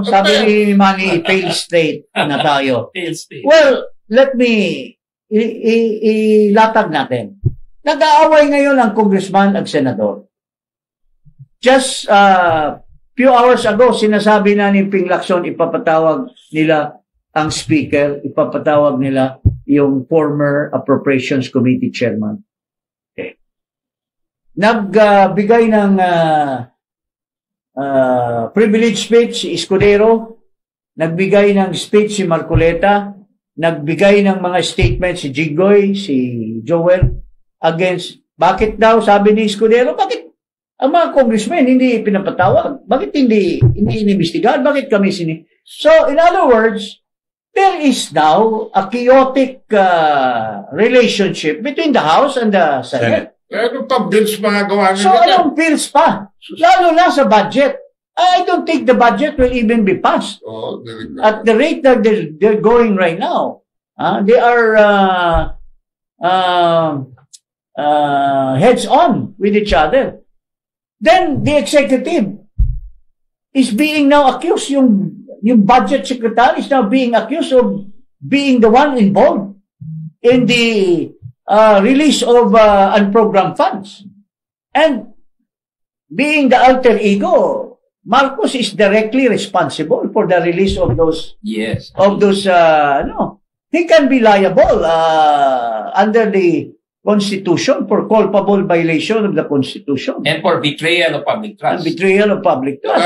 Sabi ni Manny, failed state na tayo. Failed state. Well, let me ilatag natin. Nag-aaway ngayon ang congressman at senador. Just few hours ago, sinasabi na ni Ping Lacson, ipapatawag nila ang speaker, ipapatawag nila yung former Appropriations Committee chairman. Okay. Nagbigay ng privilege speech si Escudero, nagbigay ng speech si Marcoleta, nagbigay ng mga statement si Jigoy, si Joel, against, bakit daw, sabi ni Escudero, bakit ang mga congressmen hindi pinapatawag? Bakit hindi inimbestigahan? Bakit kami So, in other words, there is now a chaotic relationship between the House and the Senate. Ano pa bills mga gawa nila? So, anong bills pa? Lalo na sa budget. I don't think the budget will even be passed. Oh, at the rate that they're going right now. They are heads on with each other. Then the executive is being now accused, yung budget secretary is now being accused of being the one involved in the release of unprogrammed funds. And being the alter ego, Marcos is directly responsible for the release of those. Yes. Of those, he can be liable under the Constitution for culpable violation of the Constitution. And for betrayal of public trust. And betrayal of public trust.